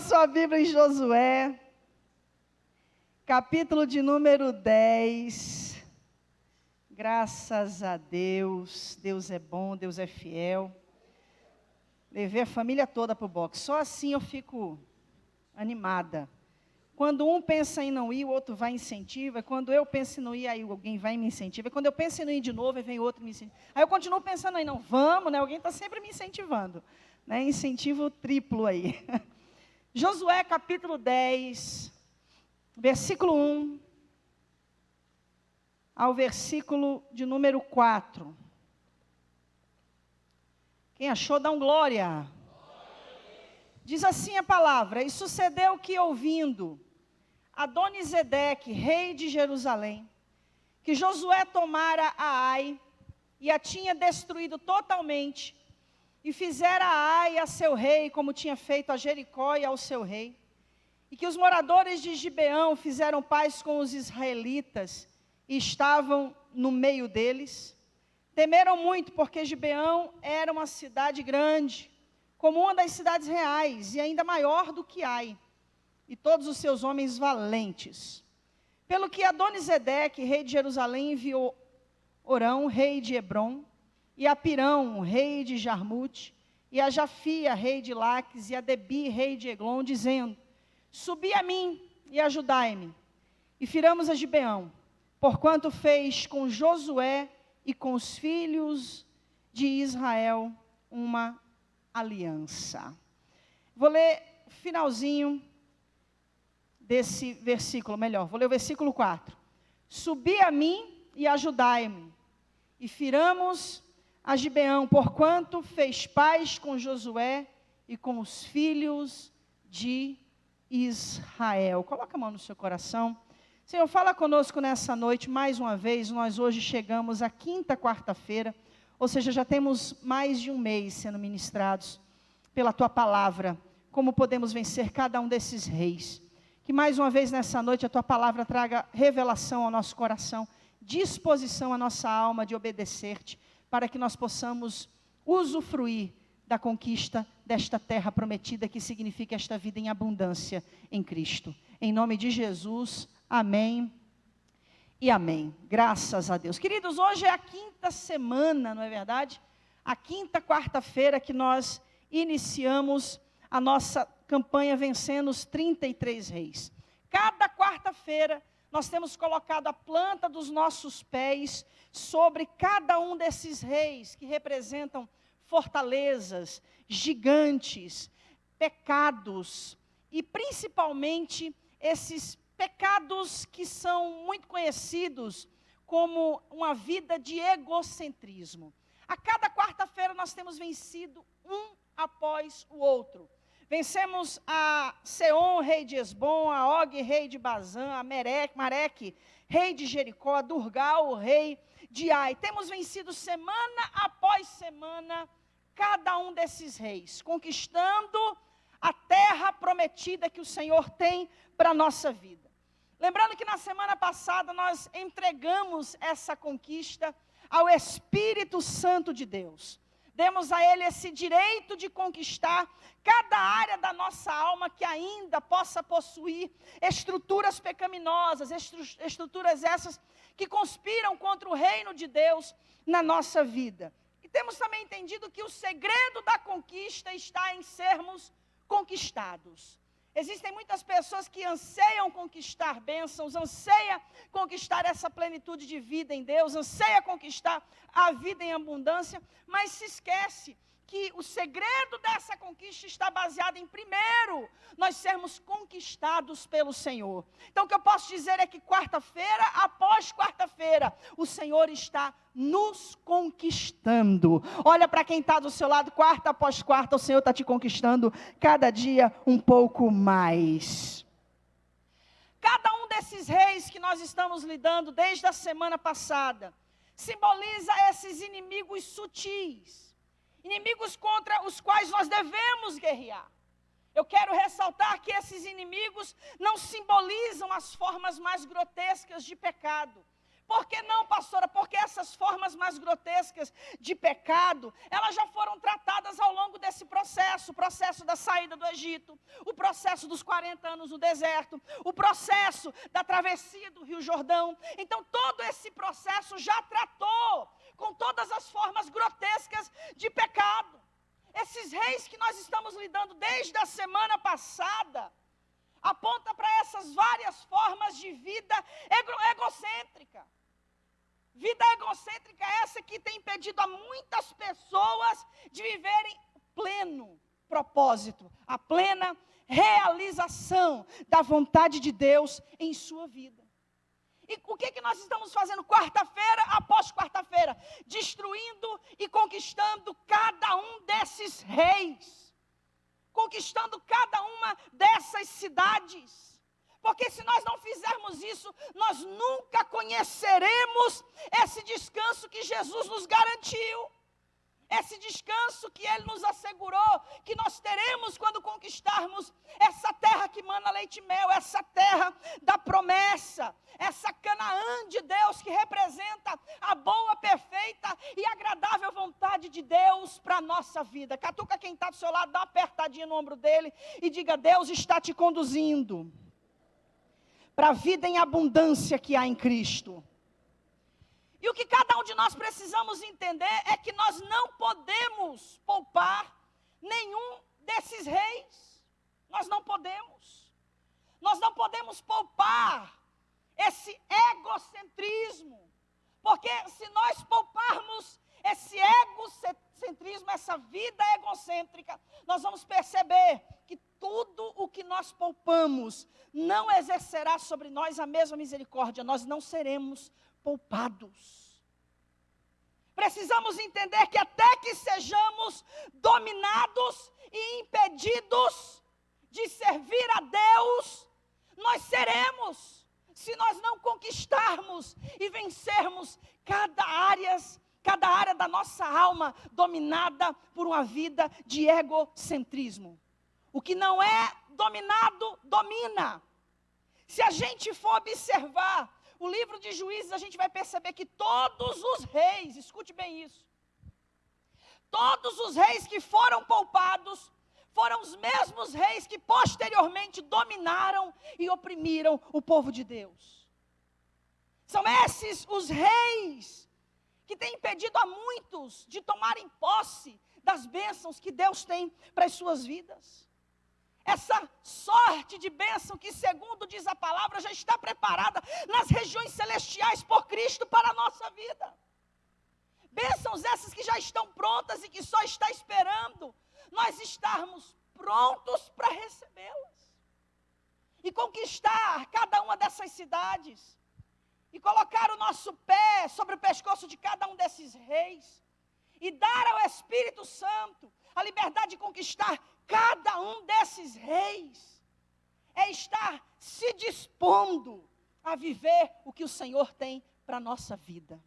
sua Bíblia em Josué, capítulo de número 10. Graças a Deus, Deus é bom, Deus é fiel. Levei a família toda para o boxe, só assim eu fico animada. Quando um pensa em não ir, o outro vai e incentiva. Quando eu penso em não ir, aí alguém vai e me incentiva. Quando eu penso em não ir de novo, aí vem outro e me incentiva. Aí eu continuo pensando aí, não, vamos, né? Alguém está sempre me incentivando. Né? Incentivo triplo aí. Josué capítulo 10, versículo 1 ao versículo de número 4. Quem achou, dá um glória. Diz assim a palavra: e sucedeu que, ouvindo Adonisedeque, rei de Jerusalém, que Josué tomara a Ai, e a tinha destruído totalmente, e fizera a Ai a seu rei, como tinha feito a Jericó e ao seu rei, e que os moradores de Gibeão fizeram paz com os israelitas, e estavam no meio deles, temeram muito, porque Gibeão era uma cidade grande, como uma das cidades reais, e ainda maior do que Ai, e todos os seus homens valentes. Pelo que Adonisedeque, rei de Jerusalém, enviou Orão, rei de Hebrom, e a Pirão, rei de Jarmute, e a Jafia, rei de Laques, e a Debi, rei de Eglon, dizendo: subi a mim e ajudai-me, e firamos a Gibeão, porquanto fez com Josué e com os filhos de Israel uma aliança. Vou ler o finalzinho desse versículo, melhor, vou ler o versículo 4. Subi a mim e ajudai-me, e firamos a Gibeão, porquanto fez paz com Josué e com os filhos de Israel. Coloca a mão no seu coração. Senhor, fala conosco nessa noite, mais uma vez. Nós hoje chegamos à quinta quarta-feira, ou seja, já temos mais de um mês sendo ministrados pela Tua palavra, como podemos vencer cada um desses reis. Que mais uma vez nessa noite a Tua palavra traga revelação ao nosso coração, disposição à nossa alma de obedecer-te, para que nós possamos usufruir da conquista desta terra prometida, que significa esta vida em abundância em Cristo. Em nome de Jesus, amém e amém. Graças a Deus. Queridos, hoje é a quinta semana, não é verdade? A quinta quarta-feira que nós iniciamos a nossa campanha Vencendo os 33 Reis. Cada quarta-feira nós temos colocado a planta dos nossos pés sobre cada um desses reis que representam fortalezas, gigantes, pecados, e principalmente esses pecados que são muito conhecidos como uma vida de egocentrismo. A cada quarta-feira nós temos vencido um após o outro. Vencemos a Seom, rei de Esbom, a Og, rei de Bazã, a Mareque, rei de Jericó, a Durgal, rei de Ai. Temos vencido semana após semana cada um desses reis, conquistando a terra prometida que o Senhor tem para a nossa vida. Lembrando que na semana passada nós entregamos essa conquista ao Espírito Santo de Deus. Demos a Ele esse direito de conquistar cada área da nossa alma que ainda possa possuir estruturas pecaminosas, estruturas essas que conspiram contra o reino de Deus na nossa vida. E temos também entendido que o segredo da conquista está em sermos conquistados. Existem muitas pessoas que anseiam conquistar bênçãos, anseiam conquistar essa plenitude de vida em Deus, anseiam conquistar a vida em abundância, mas se esquece que o segredo dessa conquista está baseado em, primeiro, nós sermos conquistados pelo Senhor. Então o que eu posso dizer é que quarta-feira após quarta-feira, o Senhor está nos conquistando. Olha para quem está do seu lado, quarta após quarta, o Senhor está te conquistando cada dia um pouco mais. Cada um desses reis que nós estamos lidando desde a semana passada, simboliza esses inimigos sutis, inimigos contra os quais nós devemos guerrear. Eu quero ressaltar que esses inimigos não simbolizam as formas mais grotescas de pecado, Por que não, pastora? Porque essas formas mais grotescas de pecado, elas já foram tratadas ao longo desse processo. O processo da saída do Egito, o processo dos 40 anos no deserto, o processo da travessia do Rio Jordão. Então, todo esse processo já tratou com todas as formas grotescas de pecado. Esses reis que nós estamos lidando desde a semana passada, aponta para essas várias formas de vida egocêntrica. Vida egocêntrica é essa que tem impedido a muitas pessoas de viverem o pleno propósito, a plena realização da vontade de Deus em sua vida. E o que nós estamos fazendo quarta-feira após quarta-feira? Destruindo e conquistando cada um desses reis. Conquistando cada uma dessas cidades. Porque se nós não fizermos isso, nós nunca conheceremos esse descanso que Jesus nos garantiu. Esse descanso que Ele nos assegurou, que nós teremos quando conquistarmos essa terra que mana leite e mel, essa terra da promessa, essa Canaã de Deus que representa a boa, perfeita e agradável vontade de Deus para a nossa vida. Catuca quem está do seu lado, dá uma apertadinha no ombro dele e diga: Deus está te conduzindo para a vida em abundância que há em Cristo. E o que cada um de nós precisamos entender é que nós não podemos poupar nenhum desses reis. Nós não podemos. Nós não podemos poupar esse egocentrismo. Porque se nós pouparmos esse egocentrismo, essa vida egocêntrica, nós vamos perceber que tudo o que nós poupamos não exercerá sobre nós a mesma misericórdia. Nós não seremos poupados. Precisamos entender que até que sejamos dominados e impedidos de servir a Deus, nós seremos, se nós não conquistarmos e vencermos cada área da nossa alma dominada por uma vida de egocentrismo. O que não é dominado, domina. Se a gente for observar o livro de Juízes, a gente vai perceber que todos os reis, escute bem isso, todos os reis que foram poupados, foram os mesmos reis que posteriormente dominaram e oprimiram o povo de Deus. São esses os reis que têm impedido a muitos de tomarem posse das bênçãos que Deus tem para as suas vidas. Essa sorte de bênção que, segundo diz a palavra, já está preparada nas regiões celestiais por Cristo para a nossa vida. Bênçãos essas que já estão prontas e que só está esperando nós estarmos prontos para recebê-las. E conquistar cada uma dessas cidades. E colocar o nosso pé sobre o pescoço de cada um desses reis. E dar ao Espírito Santo a liberdade de conquistar cada um desses reis. É estar se dispondo a viver o que o Senhor tem para a nossa vida.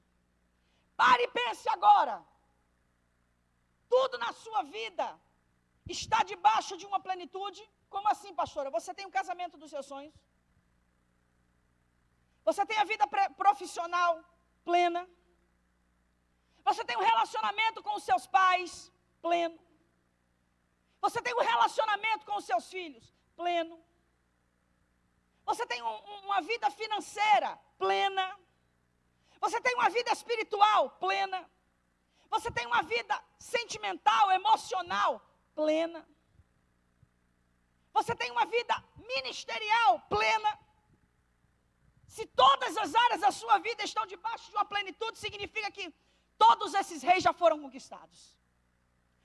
Pare e pense agora. Tudo na sua vida está debaixo de uma plenitude? Como assim, pastora? Você tem um casamento dos seus sonhos? Você tem a vida profissional plena? Você tem um relacionamento com os seus pais pleno? Você tem um relacionamento com os seus filhos pleno? Você tem uma vida financeira plena? Você tem uma vida espiritual plena? Você tem uma vida sentimental, emocional plena? Você tem uma vida ministerial plena? Se todas as áreas da sua vida estão debaixo de uma plenitude, significa que todos esses reis já foram conquistados.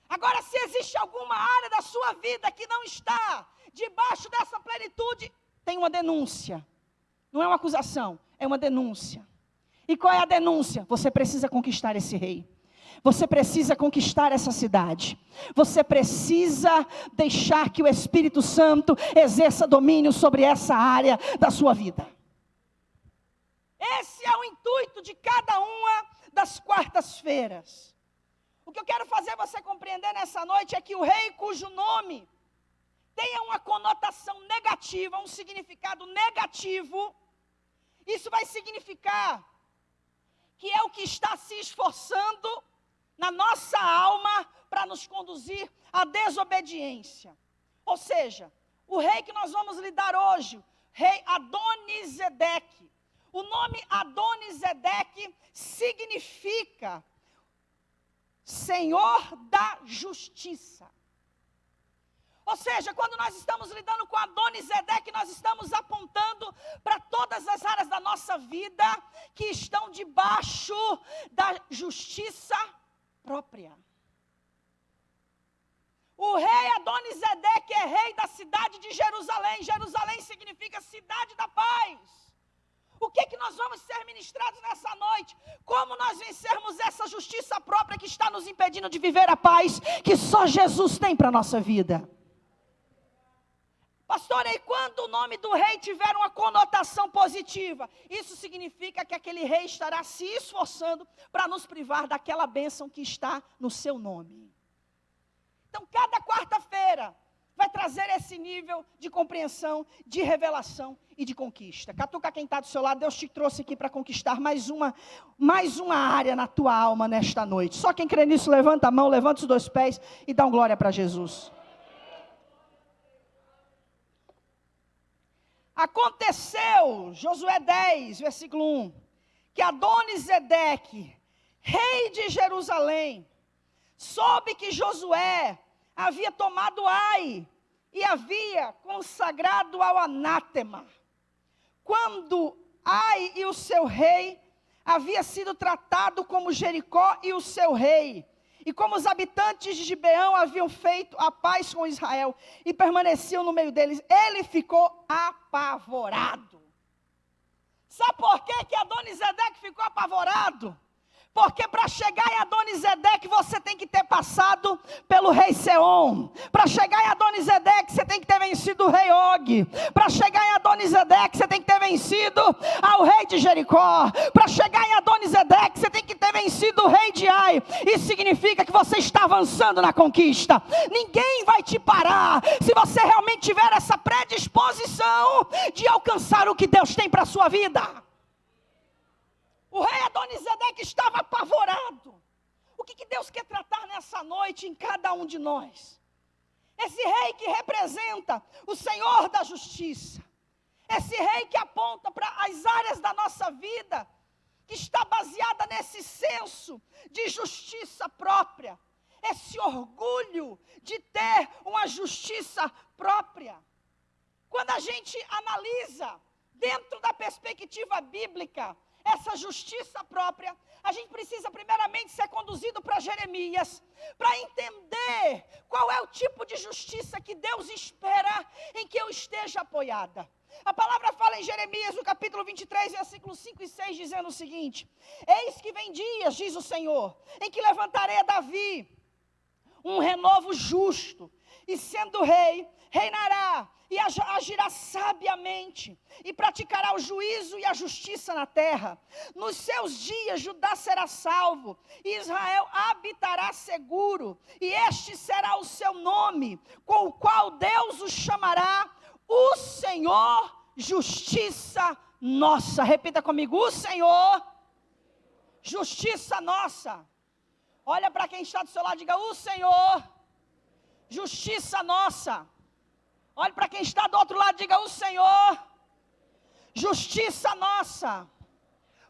Agora, se existe alguma área da sua vida que não está debaixo dessa plenitude, tem uma denúncia. Não é uma acusação, é uma denúncia. E qual é a denúncia? Você precisa conquistar esse rei. Você precisa conquistar essa cidade. Você precisa deixar que o Espírito Santo exerça domínio sobre essa área da sua vida. Esse é o intuito de cada uma das quartas-feiras. O que eu quero fazer você compreender nessa noite é que o rei cujo nome tenha uma conotação negativa, um significado negativo, isso vai significar que é o que está se esforçando na nossa alma para nos conduzir à desobediência. Ou seja, o rei que nós vamos lidar hoje, rei Adonizedeque. O nome Adonizedeque significa Senhor da Justiça. Ou seja, quando nós estamos lidando com Adonizedeque, nós estamos apontando para todas as áreas da nossa vida que estão debaixo da justiça própria. O rei Adonizedeque é rei da cidade de Jerusalém. Jerusalém significa cidade da paz. O que nós vamos ser ministrados nessa noite? Como nós vencermos essa justiça própria que está nos impedindo de viver a paz que só Jesus tem para a nossa vida? Pastor, e quando o nome do rei tiver uma conotação positiva, isso significa que aquele rei estará se esforçando para nos privar daquela bênção que está no seu nome. Então, cada quarta-feira vai trazer esse nível de compreensão, de revelação e de conquista. Catuca quem está do seu lado, Deus te trouxe aqui para conquistar mais uma área na tua alma nesta noite. Só quem crê nisso, levanta a mão, levanta os dois pés e dá uma glória para Jesus. Aconteceu, Josué 10, versículo 1, que Adonizedeque, rei de Jerusalém, soube que Josué havia tomado Ai e havia consagrado ao anátema. Quando Ai e o seu rei havia sido tratado como Jericó e o seu rei, e como os habitantes de Gibeão haviam feito a paz com Israel e permaneciam no meio deles, ele ficou apavorado. Sabe por que Adonizedeque ficou apavorado? Porque para chegar em Adonizedeque você tem que ter passado pelo rei Seom. Para chegar em Adonizedeque você tem que ter vencido o rei Og. Para chegar em Adonizedeque você tem que ter vencido ao rei de Jericó. Para chegar em Adonizedeque você tem que ter vencido o rei de Ai. Isso significa que você está avançando na conquista. Ninguém vai te parar se você realmente tiver essa predisposição de alcançar o que Deus tem para a sua vida. O rei Adonizedeque estava apavorado. O que Deus quer tratar nessa noite em cada um de nós? Esse rei que representa o Senhor da justiça. Esse rei que aponta para as áreas da nossa vida, que está baseada nesse senso de justiça própria. Esse orgulho de ter uma justiça própria. Quando a gente analisa dentro da perspectiva bíblica, essa justiça própria, a gente precisa primeiramente ser conduzido para Jeremias, para entender qual é o tipo de justiça que Deus espera em que eu esteja apoiada. A palavra fala em Jeremias, no capítulo 23, versículos 5 e 6, dizendo o seguinte: eis que vem dias, diz o Senhor, em que levantarei a Davi um renovo justo, e sendo rei, reinará e agirá sabiamente, e praticará o juízo e a justiça na terra. Nos seus dias Judá será salvo, e Israel habitará seguro, e este será o seu nome, com o qual Deus o chamará, o Senhor, justiça nossa. Repita comigo: o Senhor, justiça nossa. Olha para quem está do seu lado e diga: o Senhor, justiça nossa. Olhe para quem está do outro lado e diga: o Senhor, justiça nossa.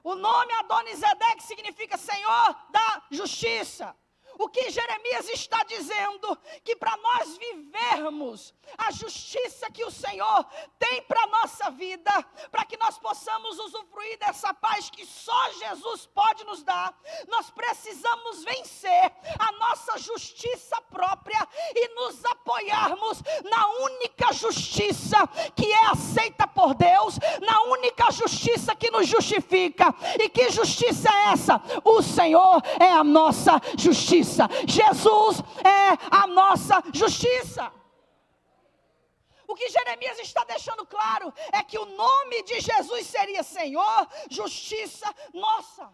O nome Adonizedeque significa Senhor da justiça. O que Jeremias está dizendo? Que para nós vivermos a justiça que o Senhor tem para a nossa vida, para que nós possamos usufruir dessa paz que só Jesus pode nos dar, nós precisamos vencer a nossa justiça própria e nos apoiarmos na única justiça que é aceita por Deus, na única justiça que nos justifica. E que justiça é essa? O Senhor é a nossa justiça. Jesus é a nossa justiça. O que Jeremias está deixando claro é que o nome de Jesus seria Senhor, justiça nossa.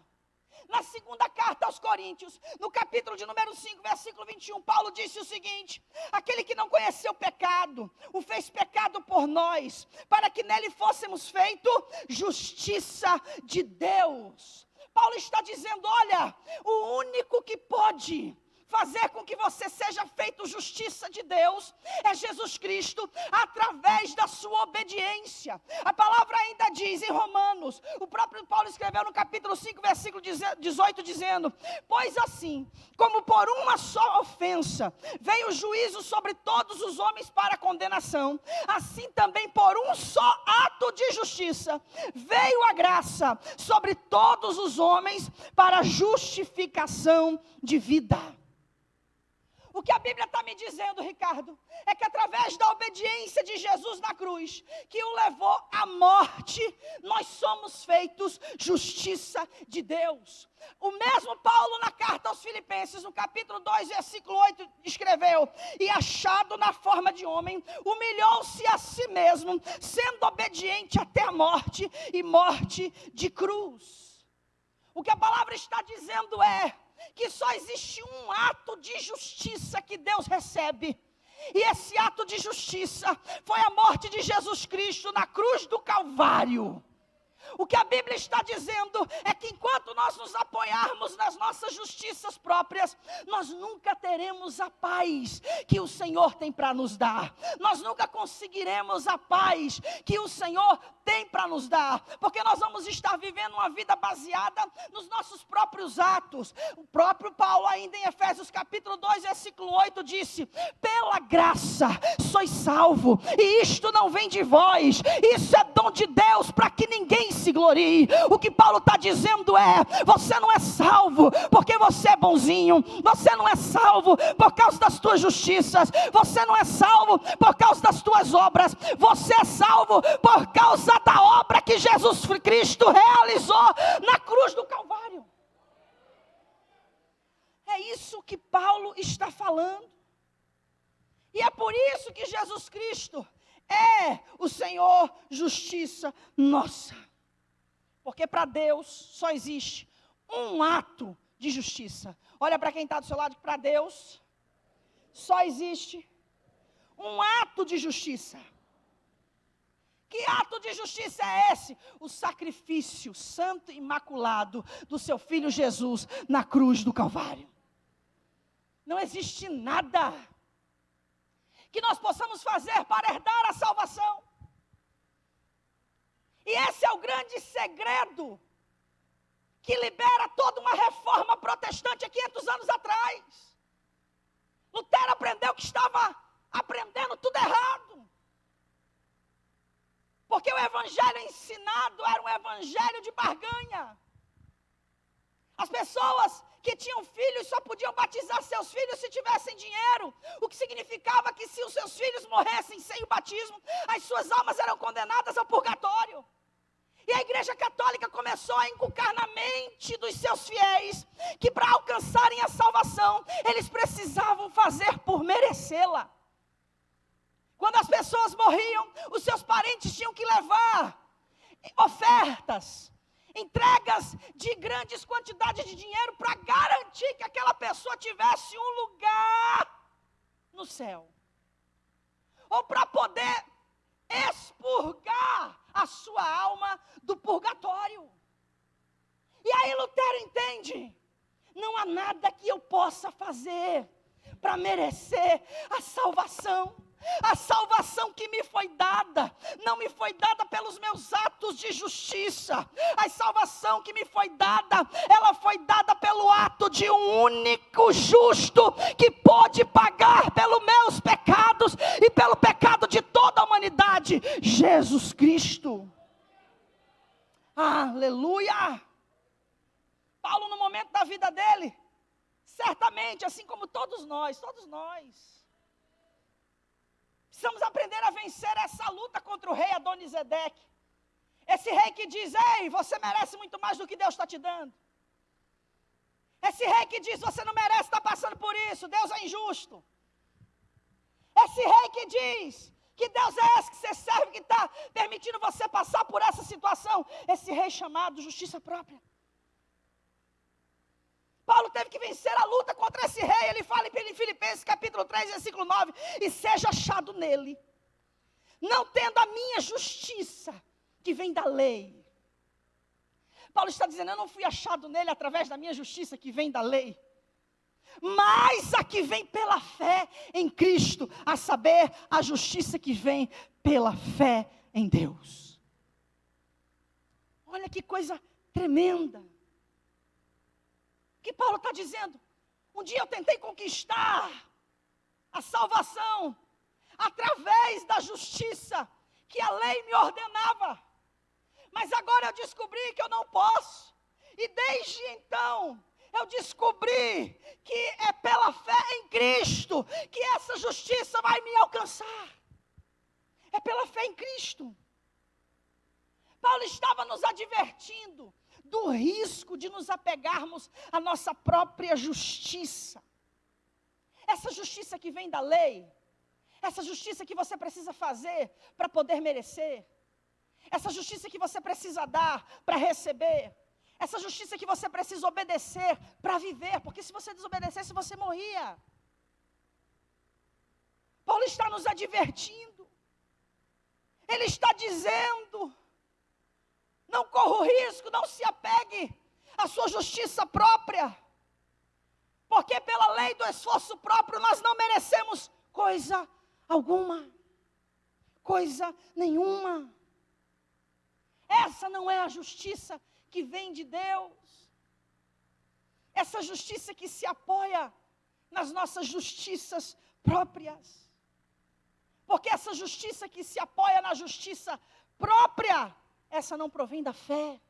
Na segunda carta aos Coríntios, no capítulo de número 5, versículo 21, Paulo disse o seguinte: aquele que não conheceu o pecado, o fez pecado por nós, para que nele fôssemos feito justiça de Deus. Paulo está dizendo: olha, o único que pode fazer com que você seja feito justiça de Deus é Jesus Cristo, através da sua obediência. A palavra ainda diz em Romanos, o próprio Paulo escreveu no capítulo 5, versículo 18, dizendo: pois assim, como por uma só ofensa veio o juízo sobre todos os homens para condenação, assim também por um só ato de justiça veio a graça sobre todos os homens para justificação de vida. O que a Bíblia está me dizendo, Ricardo, é que através da obediência de Jesus na cruz, que o levou à morte, nós somos feitos justiça de Deus. O mesmo Paulo, na carta aos Filipenses, no capítulo 2, versículo 8, escreveu: e achado na forma de homem, humilhou-se a si mesmo, sendo obediente até a morte, e morte de cruz. O que a palavra está dizendo é que só existe um ato de justiça que Deus recebe. E esse ato de justiça foi a morte de Jesus Cristo na cruz do Calvário. O que a Bíblia está dizendo é que enquanto nós nos apoiarmos nas nossas justiças próprias, nós nunca teremos a paz que o Senhor tem para nos dar. Nós nunca conseguiremos a paz que o Senhor tem para nos dar, porque nós vamos estar vivendo uma vida baseada nos nossos próprios atos. O próprio Paulo, ainda em Efésios capítulo 2, versículo 8, disse: pela graça sois salvo, e isto não vem de vós, isso é dom de Deus, para que ninguém se glorie. O que Paulo está dizendo é: você não é salvo porque você é bonzinho, você não é salvo por causa das tuas justiças, você não é salvo por causa das tuas obras, você é salvo por causa da obra que Jesus Cristo realizou na cruz do Calvário. É isso que Paulo está falando. E é por isso que Jesus Cristo é o Senhor justiça nossa. Porque para Deus só existe um ato de justiça. Olha para quem está do seu lado: para Deus só existe um ato de justiça. Que ato de justiça é esse? O sacrifício santo e imaculado do seu Filho Jesus na cruz do Calvário. Não existe nada que nós possamos fazer para herdar a salvação. E esse é o grande segredo que libera toda uma reforma protestante há 500 anos atrás. Lutero aprendeu que estava aprendendo tudo errado. Porque o evangelho ensinado era um evangelho de barganha. As pessoas que tinham filhos só podiam batizar seus filhos se tivessem dinheiro. O que significava que se os seus filhos morressem sem o batismo, as suas almas eram condenadas ao purgatório. E a Igreja Católica começou a inculcar na mente dos seus fiéis que para alcançarem a salvação, eles precisavam fazer por merecê-la. Quando as pessoas morriam, os seus parentes tinham que levar ofertas, entregas de grandes quantidades de dinheiro para garantir que aquela pessoa tivesse um lugar no céu. Ou para poder expurgar a sua alma do purgatório. E aí Lutero entende: não há nada que eu possa fazer para merecer a salvação. A salvação que me foi dada, não me foi dada pelos meus atos de justiça. A salvação que me foi dada, ela foi dada pelo ato de um único justo, que pode pagar pelos meus pecados e pelo pecado de toda a humanidade, Jesus Cristo. Aleluia! Paulo, no momento da vida dele, certamente, assim como todos nós, precisamos aprender a vencer essa luta contra o rei Adonisedeque. Esse rei que diz: ei, você merece muito mais do que Deus está te dando. Esse rei que diz: você não merece estar passando por isso, Deus é injusto. Esse rei que diz que Deus é esse que você serve, que está permitindo você passar por essa situação. Esse rei chamado justiça própria. Paulo teve que vencer a luta contra esse rei. Ele fala em Filipenses capítulo 3, versículo 9: e seja achado nele, não tendo a minha justiça, que vem da lei, Paulo está dizendo, eu não fui achado nele através da minha justiça que vem da lei, mas a que vem pela fé em Cristo, a saber, a justiça que vem pela fé em Deus. Olha que coisa tremenda. O que Paulo está dizendo? Um dia eu tentei conquistar a salvação através da justiça que a lei me ordenava. Mas agora eu descobri que eu não posso. E desde então, eu descobri que é pela fé em Cristo que essa justiça vai me alcançar. É pela fé em Cristo. Paulo estava nos advertindo do risco de nos apegarmos à nossa própria justiça. Essa justiça que vem da lei, essa justiça que você precisa fazer para poder merecer, essa justiça que você precisa dar para receber, essa justiça que você precisa obedecer para viver, porque se você desobedecesse, você morria. Paulo está nos advertindo, ele está dizendo, não corra o risco, não se apegue à sua justiça própria, porque pela lei do esforço próprio nós não merecemos coisa alguma, coisa nenhuma. Essa não é a justiça que vem de Deus, essa justiça que se apoia nas nossas justiças próprias, porque essa justiça que se apoia na justiça própria, essa não provém da fé.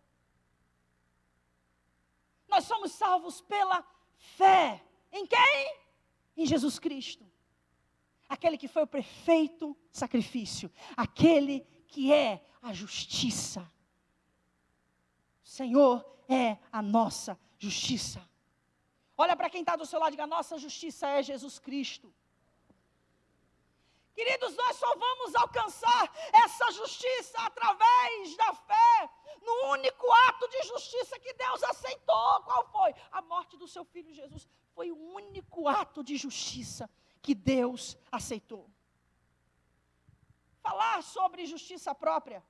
Nós somos salvos pela fé. Em quem? Em Jesus Cristo. Aquele que foi o perfeito sacrifício. Aquele que é a justiça. O Senhor é a nossa justiça. Olha para quem está do seu lado e diga, a nossa justiça é Jesus Cristo. Queridos, nós só vamos alcançar essa justiça através da fé, no único ato de justiça que Deus aceitou. Qual foi? A morte do seu Filho Jesus. Foi o único ato de justiça que Deus aceitou. Falar sobre justiça própria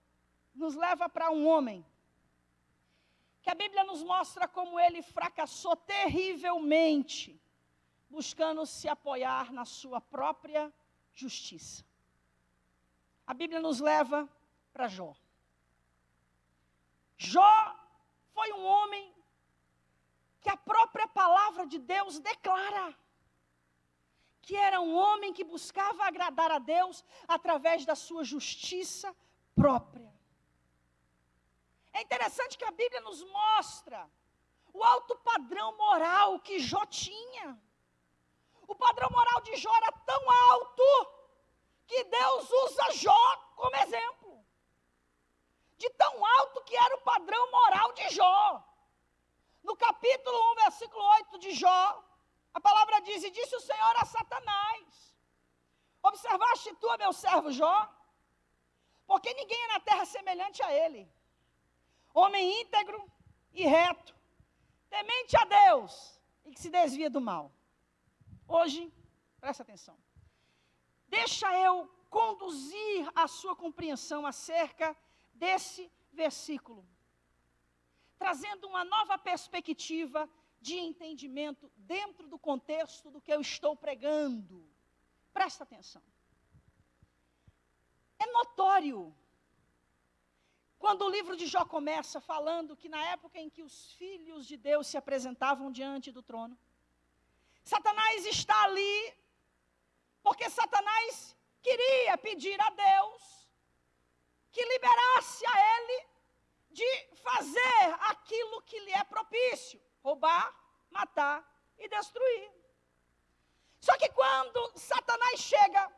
nos leva para um homem que a Bíblia nos mostra como ele fracassou terrivelmente, buscando se apoiar na sua própria justiça. A Bíblia nos leva para Jó. Jó foi um homem que a própria palavra de Deus declara que era um homem que buscava agradar a Deus através da sua justiça própria. É interessante que a Bíblia nos mostra o alto padrão moral que Jó tinha. O padrão moral de Jó era tão alto que Deus usa Jó como exemplo. De tão alto que era o padrão moral de Jó. No capítulo 1, versículo 8 de Jó, a palavra diz, e disse o Senhor a Satanás, observaste tu, meu servo Jó? Porque ninguém é na terra semelhante a ele. Homem íntegro e reto, temente a Deus e que se desvia do mal. Hoje, presta atenção, deixa eu conduzir a sua compreensão acerca desse versículo, trazendo uma nova perspectiva de entendimento dentro do contexto do que eu estou pregando. Presta atenção. É notório, quando o livro de Jó começa falando que na época em que os filhos de Deus se apresentavam diante do trono, Satanás está ali, porque Satanás queria pedir a Deus que liberasse a ele de fazer aquilo que lhe é propício, roubar, matar e destruir. Só que quando Satanás chega,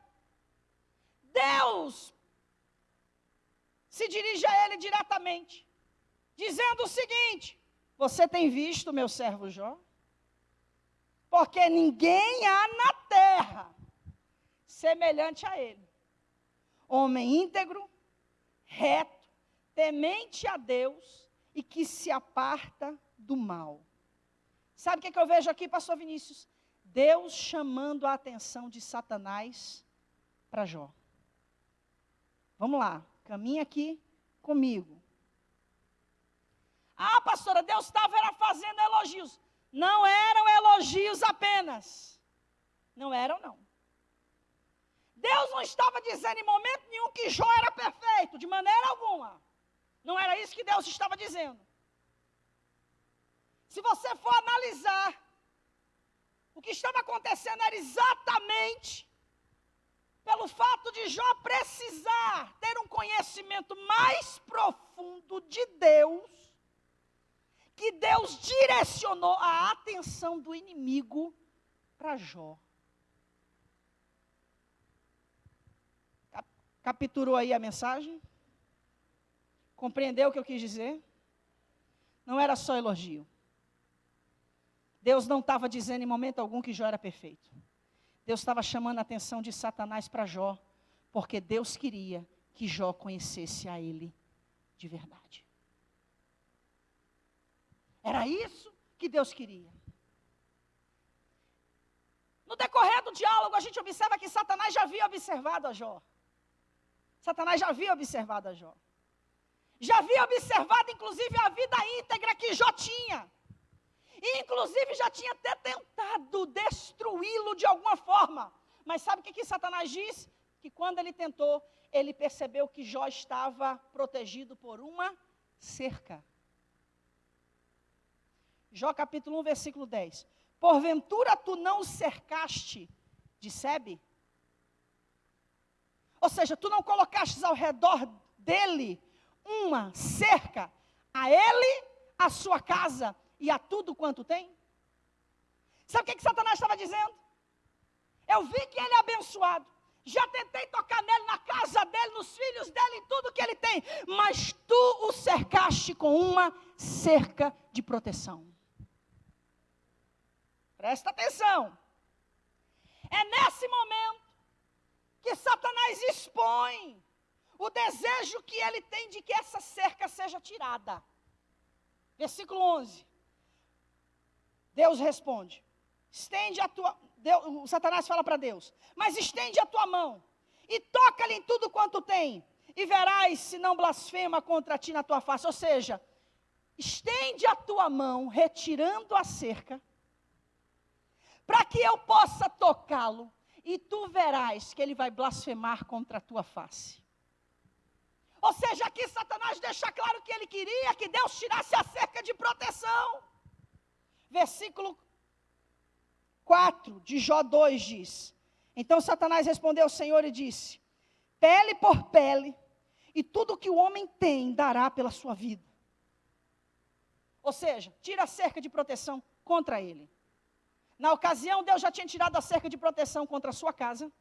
Deus se dirige a ele diretamente, dizendo o seguinte, você tem visto meu servo Jó? Porque ninguém há na terra semelhante a ele. Homem íntegro, reto, temente a Deus e que se aparta do mal. Sabe o que eu vejo aqui, pastor Vinícius? Deus chamando a atenção de Satanás para Jó. Vamos lá, caminha aqui comigo. Ah, pastora, Deus estava fazendo elogios. Não eram elogios apenas. Não eram, não. Deus não estava dizendo em momento nenhum que Jó era perfeito, de maneira alguma. Não era isso que Deus estava dizendo. Se você for analisar, o que estava acontecendo era exatamente pelo fato de Jó precisar ter um conhecimento mais profundo de Deus, que Deus direcionou a atenção do inimigo para Jó. Capturou aí a mensagem? Compreendeu o que eu quis dizer? Não era só elogio. Deus não estava dizendo em momento algum que Jó era perfeito. Deus estava chamando a atenção de Satanás para Jó, porque Deus queria que Jó conhecesse a ele de verdade. Era isso que Deus queria. No decorrer do diálogo, a gente observa que Satanás já havia observado a Jó. Satanás já havia observado a Jó. Já havia observado, inclusive, a vida íntegra que Jó tinha. E, inclusive, já tinha até tentado destruí-lo de alguma forma. Mas sabe o que Satanás diz? Que quando ele tentou, ele percebeu que Jó estava protegido por uma cerca. Jó capítulo 1, versículo 10. Porventura tu não o cercaste de Sebe? Ou seja, tu não colocaste ao redor dele uma cerca, a ele, a sua casa e a tudo quanto tem? Sabe o que Satanás estava dizendo? Eu vi que ele é abençoado, já tentei tocar nele, na casa dele, nos filhos dele, em tudo que ele tem, mas tu o cercaste com uma cerca de proteção. Presta atenção. É nesse momento que Satanás expõe o desejo que ele tem de que essa cerca seja tirada. Versículo 11. Deus responde. Satanás fala para Deus. Mas estende a tua mão e toca-lhe em tudo quanto tem. E verás se não blasfema contra ti na tua face. Ou seja, estende a tua mão retirando a cerca, para que eu possa tocá-lo. E tu verás que ele vai blasfemar contra a tua face. Ou seja, aqui Satanás deixa claro que ele queria que Deus tirasse a cerca de proteção. Versículo 4 de Jó 2 diz: então Satanás respondeu ao Senhor e disse: pele por pele, e tudo que o homem tem dará pela sua vida. Ou seja, tira a cerca de proteção contra ele. Na ocasião, Deus já tinha tirado a cerca de proteção contra a sua casa,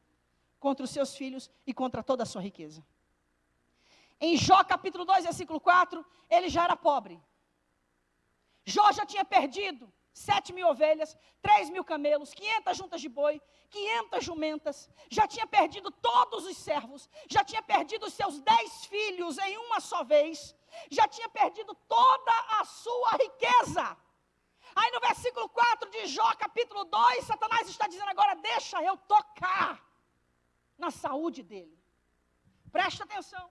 contra os seus filhos e contra toda a sua riqueza. Em Jó capítulo 2, versículo 4, ele já era pobre. Jó já tinha perdido 7.000 ovelhas, 3.000 camelos, 500 juntas de boi, 500 jumentas. Já tinha perdido todos os servos, já tinha perdido os seus 10 filhos em uma só vez. Já tinha perdido toda a sua riqueza. Aí no versículo 4 de Jó, capítulo 2, Satanás está dizendo agora, deixa eu tocar na saúde dele. Presta atenção.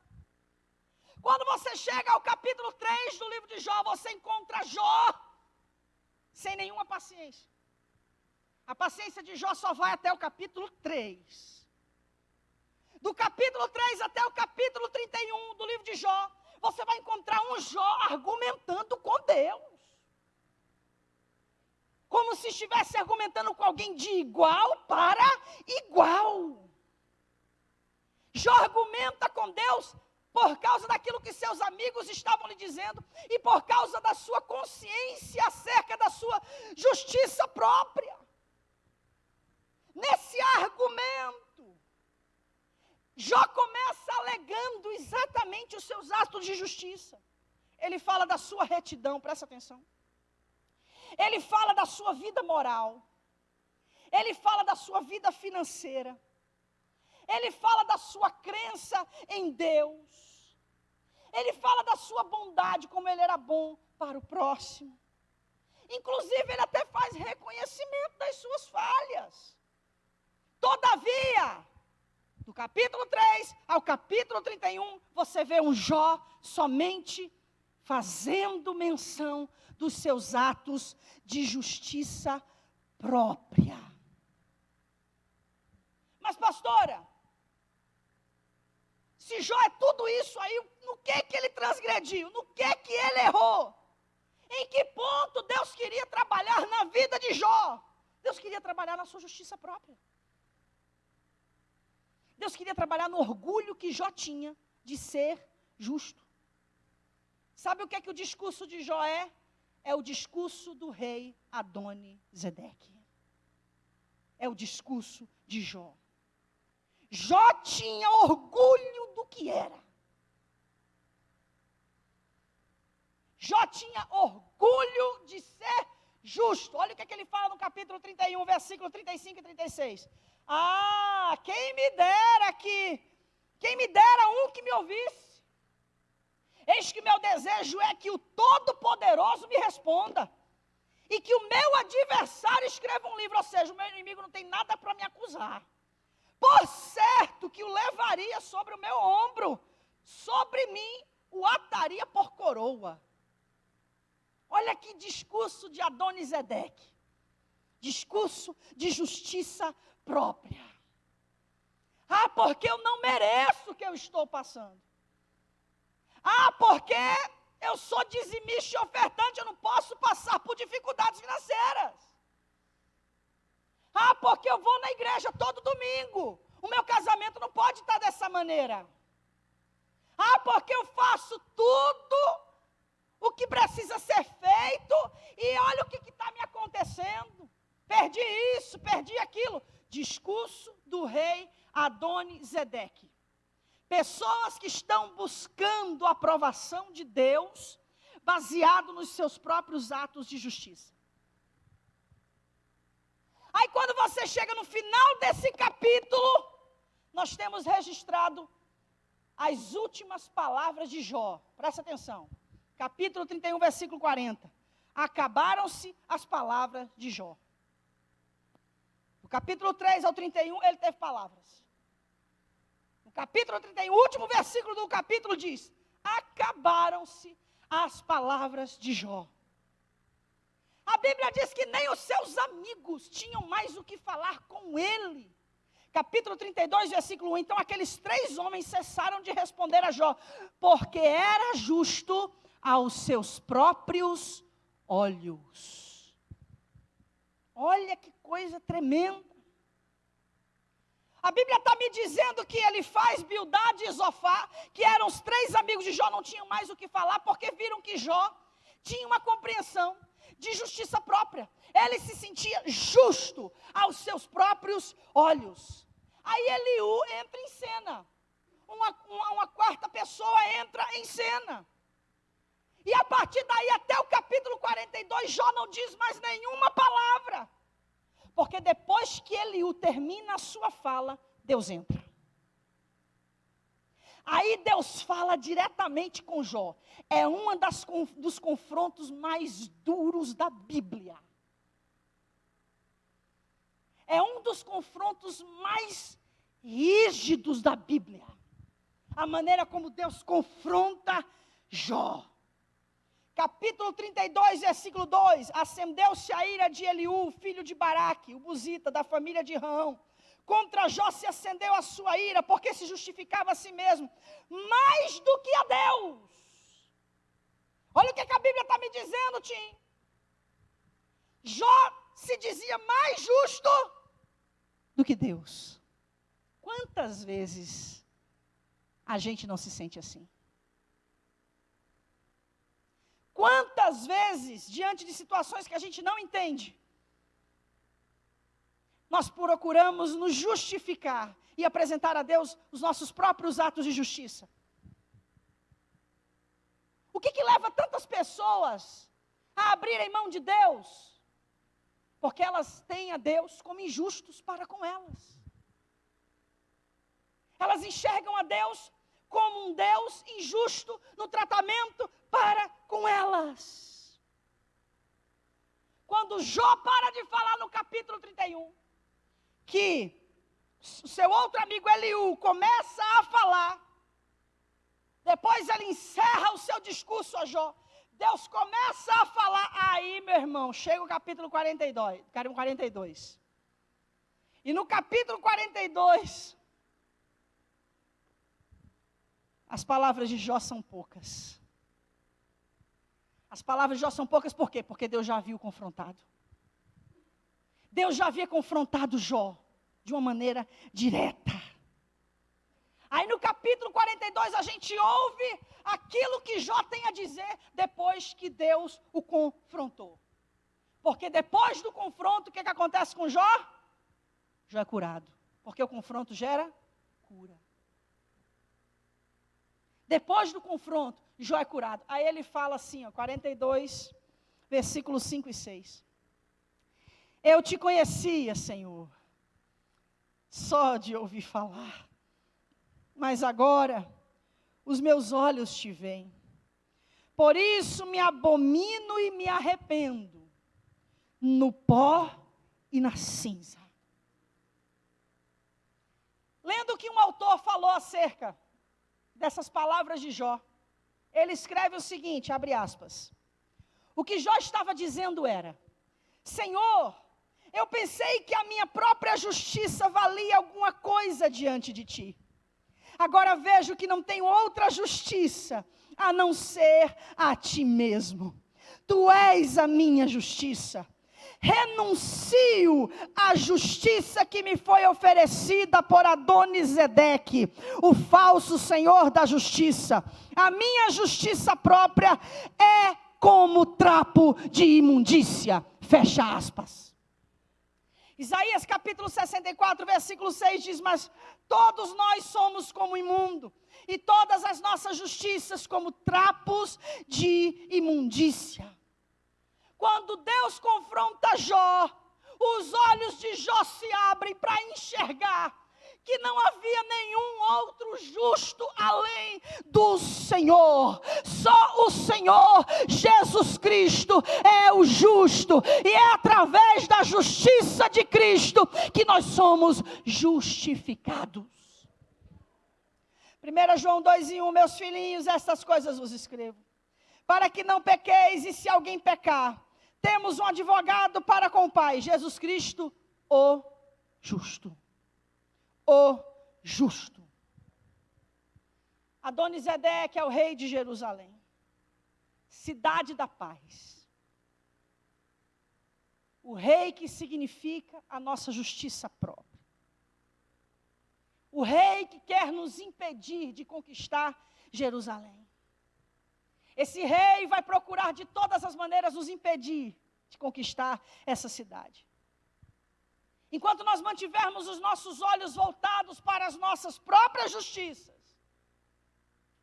Quando você chega ao capítulo 3 do livro de Jó, você encontra Jó sem nenhuma paciência. A paciência de Jó só vai até o capítulo 3. Do capítulo 3 até o capítulo 31 do livro de Jó, você vai encontrar um Jó argumentando com Deus. Como se estivesse argumentando com alguém de igual para igual. Jó argumenta com Deus por causa daquilo que seus amigos estavam lhe dizendo e por causa da sua consciência acerca da sua justiça própria. Nesse argumento, Jó começa alegando exatamente os seus atos de justiça. Ele fala da sua retidão, presta atenção. Ele fala da sua vida moral. Ele fala da sua vida financeira. Ele fala da sua crença em Deus. Ele fala da sua bondade, como ele era bom para o próximo. Inclusive, ele até faz reconhecimento das suas falhas. Todavia, do capítulo 3 ao capítulo 31, você vê um Jó somente fazendo menção dos seus atos de justiça própria. Mas, pastora, se Jó é tudo isso aí, no que ele transgrediu? No que ele errou? Em que ponto Deus queria trabalhar na vida de Jó? Deus queria trabalhar na sua justiça própria. Deus queria trabalhar no orgulho que Jó tinha de ser justo. Sabe o que o discurso de Jó é? É o discurso do rei Adoni-Zedeque. É o discurso de Jó. Jó tinha orgulho do que era. Jó tinha orgulho de ser justo. Olha o que ele fala no capítulo 31, versículo 35 e 36. Quem me dera um que me ouvisse. Eis que meu desejo é que o Todo-Poderoso me responda. E que o meu adversário escreva um livro. Ou seja, o meu inimigo não tem nada para me acusar. Por certo que o levaria sobre o meu ombro. Sobre mim o ataria por coroa. Olha que discurso de Adoni-Zedeque. Discurso de justiça própria. Porque eu não mereço o que eu estou passando. Porque eu sou dizimista e ofertante, eu não posso passar por dificuldades financeiras. Porque eu vou na igreja todo domingo. O meu casamento não pode estar dessa maneira. Porque eu faço tudo o que precisa ser feito e olha o que está me acontecendo. Perdi isso, perdi aquilo. Discurso do rei Adoni-Zedeque. Pessoas que estão buscando a aprovação de Deus, baseado nos seus próprios atos de justiça. Aí quando você chega no final desse capítulo, nós temos registrado as últimas palavras de Jó. Presta atenção. Capítulo 31, versículo 40. Acabaram-se as palavras de Jó. Do capítulo 3 ao 31, ele teve palavras. No capítulo 31, o último versículo do capítulo diz: acabaram-se as palavras de Jó. A Bíblia diz que nem os seus amigos tinham mais o que falar com ele. Capítulo 32, versículo 1. Então aqueles 3 homens cessaram de responder a Jó, porque era justo aos seus próprios olhos. Olha que coisa tremenda. A Bíblia está me dizendo que ele faz Bildade e Zofar, que eram os 3 amigos de Jó, não tinham mais o que falar, porque viram que Jó tinha uma compreensão de justiça própria. Ele se sentia justo aos seus próprios olhos. Aí Eliú entra em cena. Uma quarta pessoa entra em cena. E a partir daí até o capítulo 42, Jó não diz mais nenhuma palavra. Porque depois que Eliú termina a sua fala, Deus entra. Aí Deus fala diretamente com Jó. É um dos confrontos mais duros da Bíblia. É um dos confrontos mais rígidos da Bíblia. A maneira como Deus confronta Jó. Capítulo 32, versículo 2. Acendeu-se a ira de Eliú, filho de Baraque, o buzita, da família de Rão. Contra Jó se acendeu a sua ira, porque se justificava a si mesmo, mais do que a Deus. Olha o que a Bíblia está me dizendo, Tim. Jó se dizia mais justo do que Deus. Quantas vezes a gente não se sente assim? Quantas vezes, diante de situações que a gente não entende, nós procuramos nos justificar e apresentar a Deus os nossos próprios atos de justiça? O que leva tantas pessoas a abrirem mão de Deus? Porque elas têm a Deus como injustos para com elas. Elas enxergam a Deus como um Deus injusto no tratamento para com elas. Quando Jó para de falar no capítulo 31, que o seu outro amigo Eliú começa a falar, Depois ele encerra o seu discurso a Jó. Deus começa a falar. Aí, meu irmão, chega o capítulo 42. E no capítulo 42, as palavras de Jó são poucas. As palavras de Jó são poucas por quê? Porque Deus já havia o confrontado. Deus já havia confrontado Jó de uma maneira direta. Aí no capítulo 42 a gente ouve aquilo que Jó tem a dizer depois que Deus o confrontou. Porque depois do confronto, o que acontece com Jó? Jó é curado. Porque o confronto gera cura. Depois do confronto, Jó é curado. Aí ele fala assim, 42, versículos 5 e 6. Eu te conhecia, Senhor, só de ouvir falar. Mas agora, os meus olhos te veem. Por isso me abomino e me arrependo, no pó e na cinza. Lendo o que um autor falou acerca dessas palavras de Jó, ele escreve o seguinte, abre aspas. O que Jó estava dizendo era: Senhor, eu pensei que a minha própria justiça valia alguma coisa diante de ti. Agora vejo que não tenho outra justiça a não ser a ti mesmo. Tu és a minha justiça. Renuncio à justiça que me foi oferecida por Adonisedeque, o falso senhor da justiça. A minha justiça própria é como trapo de imundícia. Fecha aspas. Isaías capítulo 64, versículo 6 diz: mas todos nós somos como imundo, e todas as nossas justiças como trapos de imundícia. Quando Deus confronta Jó, os olhos de Jó se abrem para enxergar que não havia nenhum outro justo além do Senhor. Só o Senhor Jesus Cristo é o justo, e é através da justiça de Cristo que nós somos justificados. 1 João 2:1, meus filhinhos, estas coisas vos escrevo, para que não pequeis, e se alguém pecar, temos um advogado para com o Pai, Jesus Cristo, o justo. O justo. Adonisedeque é o rei de Jerusalém, cidade da paz. O rei que significa a nossa justiça própria. O rei que quer nos impedir de conquistar Jerusalém. Esse rei vai procurar de todas as maneiras nos impedir de conquistar essa cidade. Enquanto nós mantivermos os nossos olhos voltados para as nossas próprias justiças,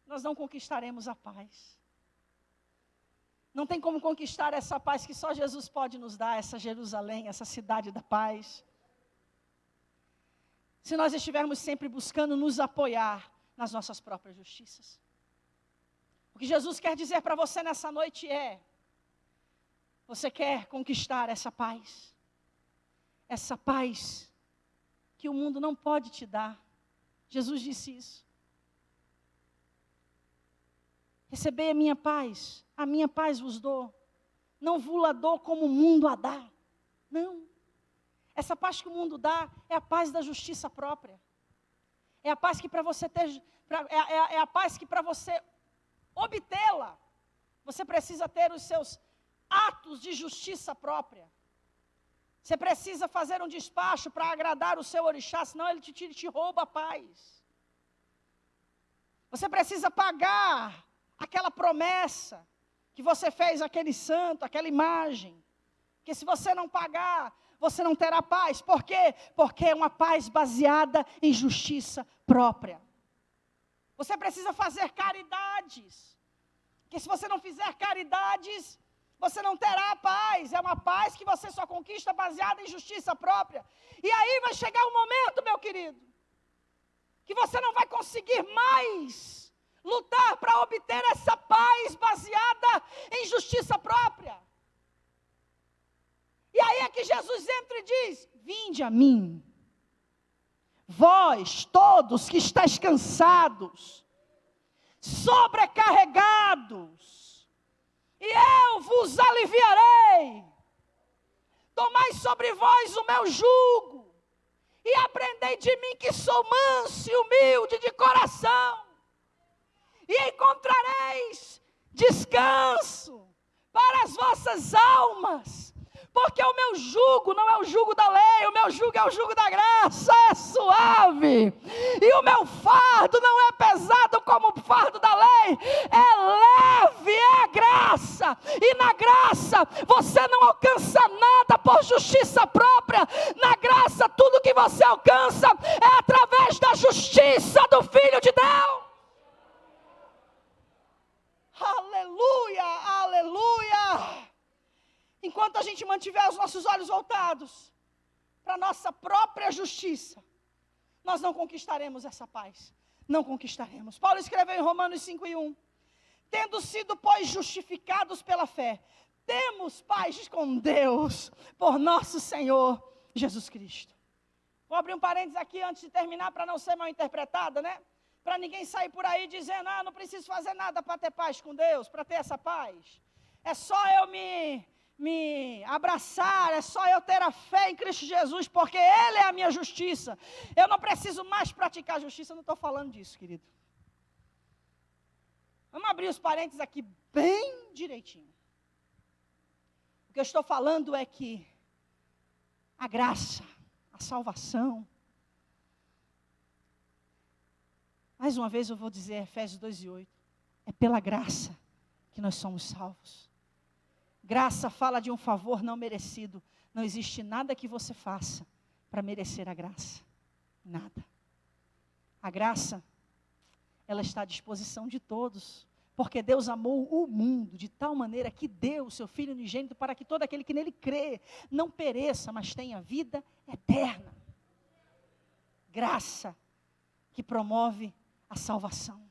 nós não conquistaremos a paz. Não tem como conquistar essa paz que só Jesus pode nos dar, essa Jerusalém, essa cidade da paz. Se nós estivermos sempre buscando nos apoiar nas nossas próprias justiças. O que Jesus quer dizer para você nessa noite é: você quer conquistar essa paz? Essa paz que o mundo não pode te dar. Jesus disse isso. Recebei a minha paz vos dou. Não vos-la dou como o mundo a dá. Não. Essa paz que o mundo dá é a paz da justiça própria. É a paz que para você ter, é a paz que para você obtê-la, você precisa ter os seus atos de justiça própria. Você precisa fazer um despacho para agradar o seu orixá, senão ele te rouba a paz. Você precisa pagar aquela promessa que você fez àquele santo, àquela imagem. Que se você não pagar, você não terá paz. Por quê? Porque é uma paz baseada em justiça própria. Você precisa fazer caridades. Que se você não fizer caridades, você não terá paz. É uma paz que você só conquista baseada em justiça própria. E aí vai chegar um momento, meu querido, que você não vai conseguir mais lutar para obter essa paz baseada em justiça própria. E aí é que Jesus entra e diz: vinde a mim, vós todos que estáis cansados, sobrecarregados, e eu vos aliviarei. Tomai sobre vós o meu jugo, e aprendei de mim que sou manso e humilde de coração, e encontrareis descanso para as vossas almas, porque o meu jugo não é o jugo da lei, o meu jugo é o jugo da graça, é suave, e o meu fardo não é pesado como o fardo da lei, é leve, é graça, e na graça você não alcança nada por justiça própria, na graça tudo que você alcança é através da justiça do Filho de Deus. Aleluia, aleluia. Enquanto a gente mantiver os nossos olhos voltados para a nossa própria justiça, nós não conquistaremos essa paz. Não conquistaremos. Paulo escreveu em Romanos 5:1. Tendo sido, pois, justificados pela fé, temos paz com Deus por nosso Senhor Jesus Cristo. Vou abrir um parênteses aqui antes de terminar para não ser mal interpretada, né? Para ninguém sair por aí dizendo, não preciso fazer nada para ter paz com Deus, para ter essa paz. É só eu me abraçar, é só eu ter a fé em Cristo Jesus, porque Ele é a minha justiça. Eu não preciso mais praticar justiça, eu não estou falando disso, querido. Vamos abrir os parênteses aqui bem direitinho. O que eu estou falando é que a graça, a salvação, mais uma vez eu vou dizer, Efésios 2:8, é pela graça que nós somos salvos. Graça fala de um favor não merecido. Não existe nada que você faça para merecer a graça. Nada. A graça, ela está à disposição de todos. Porque Deus amou o mundo de tal maneira que deu o seu Filho unigênito para que todo aquele que nele crê não pereça, mas tenha vida eterna. Graça que promove a salvação.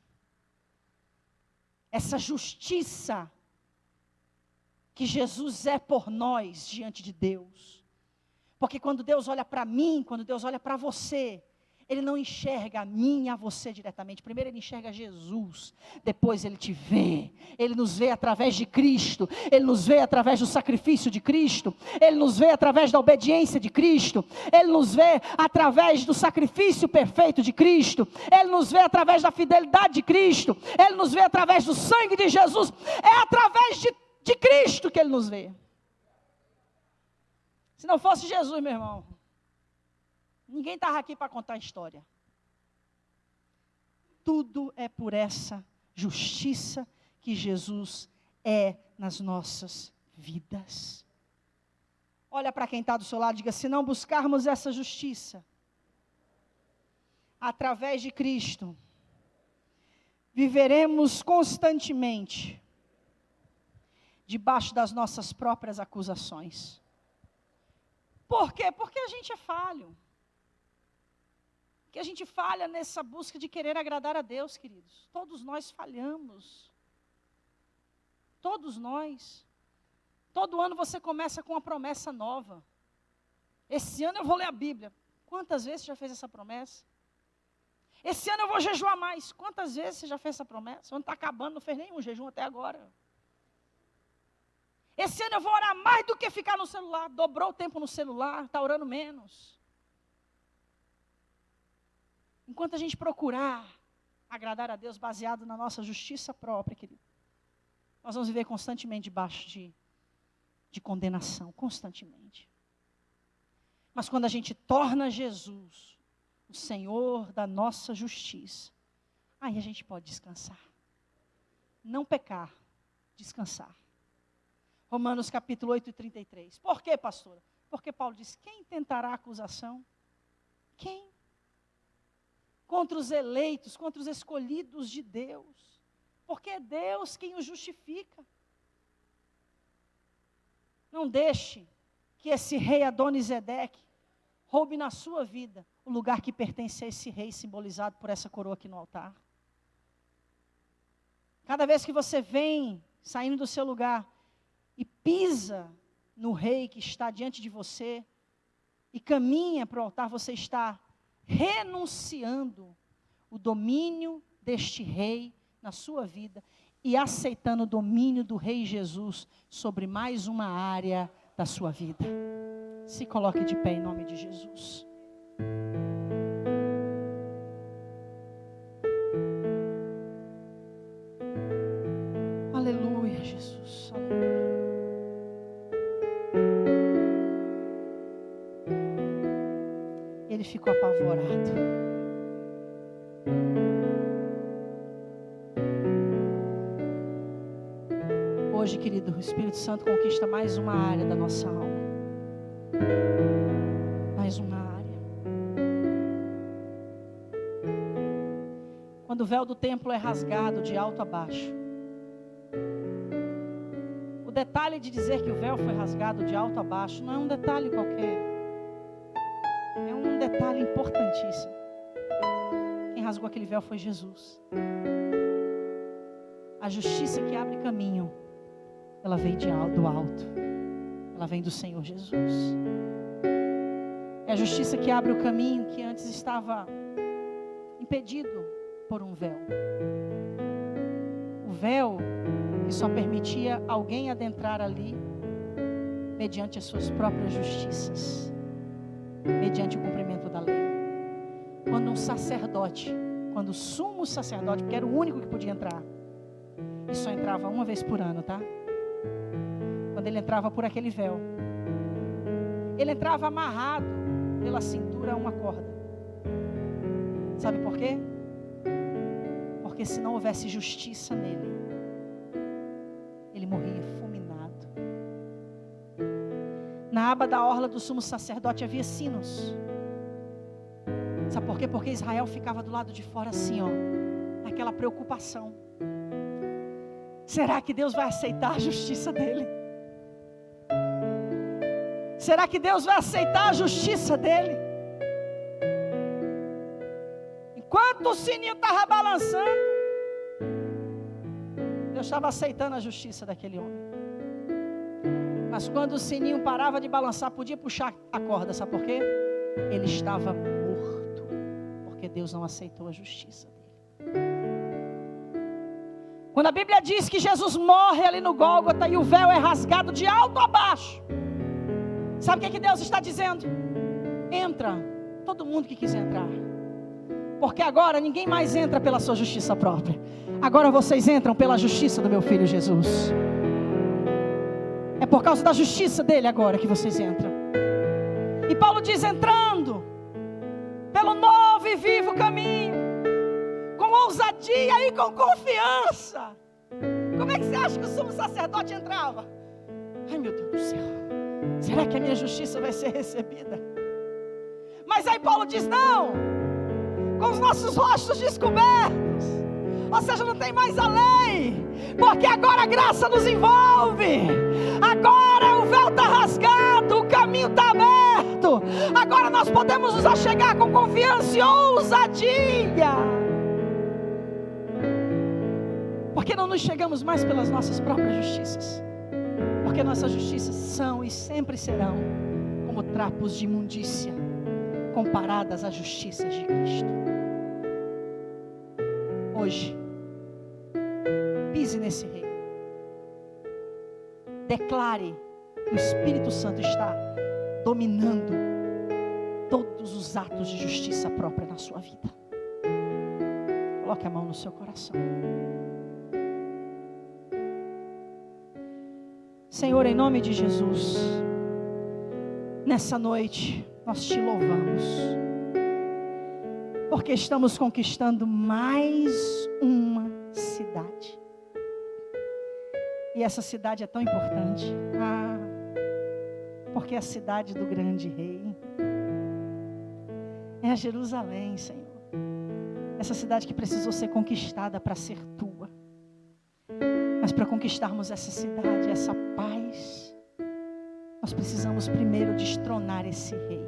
Essa justiça que Jesus é por nós diante de Deus. Porque quando Deus olha para mim, quando Deus olha para você, Ele não enxerga a mim e a você diretamente. Primeiro Ele enxerga Jesus, depois Ele te vê. Ele nos vê através de Cristo, Ele nos vê através do sacrifício de Cristo, Ele nos vê através da obediência de Cristo, Ele nos vê através do sacrifício perfeito de Cristo, Ele nos vê através da fidelidade de Cristo, Ele nos vê através do sangue de Jesus, é através de Cristo que Ele nos vê. Se não fosse Jesus, meu irmão, ninguém estava aqui para contar a história. Tudo é por essa justiça que Jesus é nas nossas vidas. Olha para quem está do seu lado e diga, se não buscarmos essa justiça, através de Cristo, viveremos constantemente debaixo das nossas próprias acusações. Por quê? Porque a gente é falho. Que a gente falha nessa busca de querer agradar a Deus, queridos. Todos nós falhamos. Todos nós. Todo ano você começa com uma promessa nova. Esse ano eu vou ler a Bíblia. Quantas vezes você já fez essa promessa? Esse ano eu vou jejuar mais. Quantas vezes você já fez essa promessa? O ano está acabando, não fez nenhum jejum até agora. Esse ano eu vou orar mais do que ficar no celular. Dobrou o tempo no celular, está orando menos. Enquanto a gente procurar agradar a Deus baseado na nossa justiça própria, querido, nós vamos viver constantemente debaixo de condenação, constantemente. Mas quando a gente torna Jesus o Senhor da nossa justiça, aí a gente pode descansar. Não pecar, descansar. Romanos capítulo 8:33. Por quê, pastora? Porque Paulo diz, quem tentará acusação? Quem? Contra os eleitos, contra os escolhidos de Deus. Porque é Deus quem os justifica. Não deixe que esse rei Adonisedeque roube na sua vida o lugar que pertence a esse rei, simbolizado por essa coroa aqui no altar. Cada vez que você vem saindo do seu lugar e pisa no rei que está diante de você e caminha para o altar, você está renunciando o domínio deste rei na sua vida e aceitando o domínio do Rei Jesus sobre mais uma área da sua vida. Se coloque de pé em nome de Jesus. Aleluia, Jesus. Aleluia. Ele ficou apavorado. Hoje, querido, o Espírito Santo conquista mais uma área da nossa alma. Mais uma área. Quando o véu do templo é rasgado de alto a baixo, o detalhe de dizer que o véu foi rasgado de alto a baixo não é um detalhe qualquer. É um detalhe importantíssimo. Quem rasgou aquele véu foi Jesus. A justiça que abre caminho, ela vem do alto. Ela vem do Senhor Jesus. É a justiça que abre o caminho que antes estava impedido por um véu. O véu que só permitia alguém adentrar ali mediante as suas próprias justiças, mediante o cumprimento da lei. Quando um sacerdote, quando o sumo sacerdote, porque era o único que podia entrar, e só entrava uma vez por ano, tá? Quando ele entrava por aquele véu, ele entrava amarrado pela cintura a uma corda. Sabe por quê? Porque se não houvesse justiça nele, ele morria fulminado. Na aba da orla do sumo sacerdote havia sinos. Sabe por quê? Porque Israel ficava do lado de fora assim, ó, naquela preocupação. Será que Deus vai aceitar a justiça dele? Será que Deus vai aceitar a justiça dele? Enquanto o sininho estava balançando, Deus estava aceitando a justiça daquele homem. Mas quando o sininho parava de balançar, podia puxar a corda, sabe por quê? Ele estava morto, porque Deus não aceitou a justiça dele. Quando a Bíblia diz que Jesus morre ali no Gólgota e o véu é rasgado de alto a baixo, sabe o que Deus está dizendo? Entra, todo mundo que quiser entrar. Porque agora ninguém mais entra pela sua justiça própria. Agora vocês entram pela justiça do meu filho Jesus. É por causa da justiça dele agora que vocês entram. E Paulo diz, entrando pelo novo e vivo caminho, com ousadia e com confiança. Como é que você acha que o sumo sacerdote entrava? Ai, meu Deus do céu. Será que a minha justiça vai ser recebida? Mas aí Paulo diz, não, com os nossos rostos descobertos. Ou seja, não tem mais a lei, porque agora a graça nos envolve. Agora o véu está rasgado, o caminho está aberto. Agora nós podemos nos achegar com confiança e ousadia. Porque não nos chegamos mais pelas nossas próprias justiças. Porque nossas justiças são e sempre serão como trapos de imundícia, comparadas às justiças de Cristo. Hoje, pise nesse rei. Declare que o Espírito Santo está dominando todos os atos de justiça própria na sua vida. Coloque a mão no seu coração. Senhor, em nome de Jesus, nessa noite nós te louvamos, porque estamos conquistando mais uma cidade. E essa cidade é tão importante, porque é a cidade do grande rei. É a Jerusalém, Senhor. Essa cidade que precisou ser conquistada para ser tua. Mas para conquistarmos essa cidade, essa paz, nós precisamos primeiro destronar esse rei.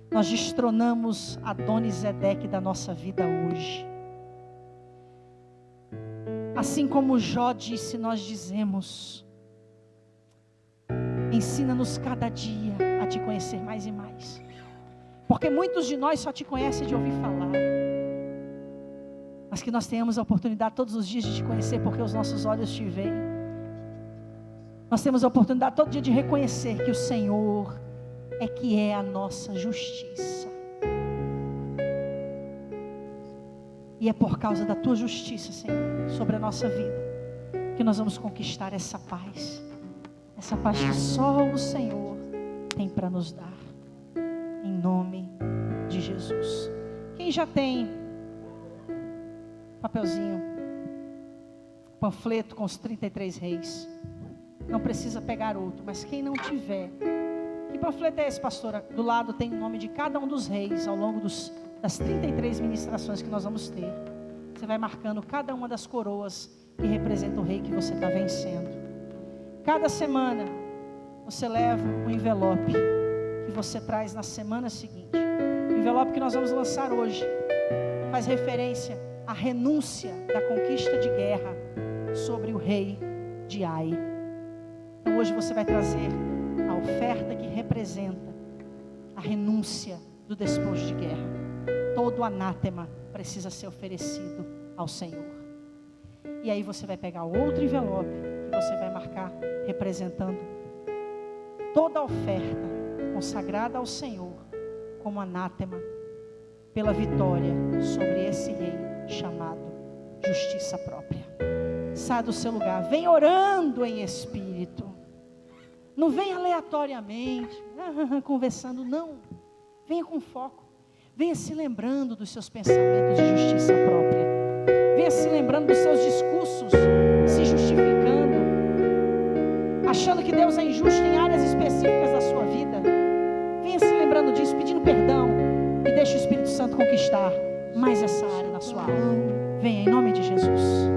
Nós destronamos Adonisedeque da nossa vida hoje. Assim como Jó disse, nós dizemos: ensina-nos cada dia a te conhecer mais e mais. Porque muitos de nós só te conhecem de ouvir falar. mas que nós tenhamos a oportunidade todos os dias de te conhecer, porque os nossos olhos te veem. Nós temos a oportunidade todo dia de reconhecer que o Senhor é que é a nossa justiça. E é por causa da tua justiça, Senhor, sobre a nossa vida, que nós vamos conquistar essa paz que só o Senhor tem para nos dar, em nome de Jesus. Quem já tem papelzinho, panfleto com os 33 reis, não precisa pegar outro, mas quem não tiver, que panfleto é esse, pastora? Do lado tem o nome de cada um dos reis ao longo das 33 ministrações que nós vamos ter. Você vai marcando cada uma das coroas que representa o rei que você está vencendo. Cada semana você leva um envelope que você traz na semana seguinte. O envelope que nós vamos lançar hoje faz referência à renúncia da conquista de guerra sobre o rei de Ai. Então hoje você vai trazer a oferta que representa a renúncia do despojo de guerra. Todo anátema precisa ser oferecido ao Senhor. E aí você vai pegar outro envelope que você vai marcar representando toda a oferta consagrada ao Senhor como anátema pela vitória sobre esse rei chamado justiça própria. Sai do seu lugar, vem orando em espírito. Não vem aleatoriamente, conversando, não. Venha com foco. Venha se lembrando dos seus pensamentos de justiça própria. Venha se lembrando dos seus discursos, se justificando, achando que Deus é injusto em áreas específicas da sua vida. Venha se lembrando disso, pedindo perdão, e deixe o Espírito Santo conquistar mais essa área da sua alma. Venha em nome de Jesus.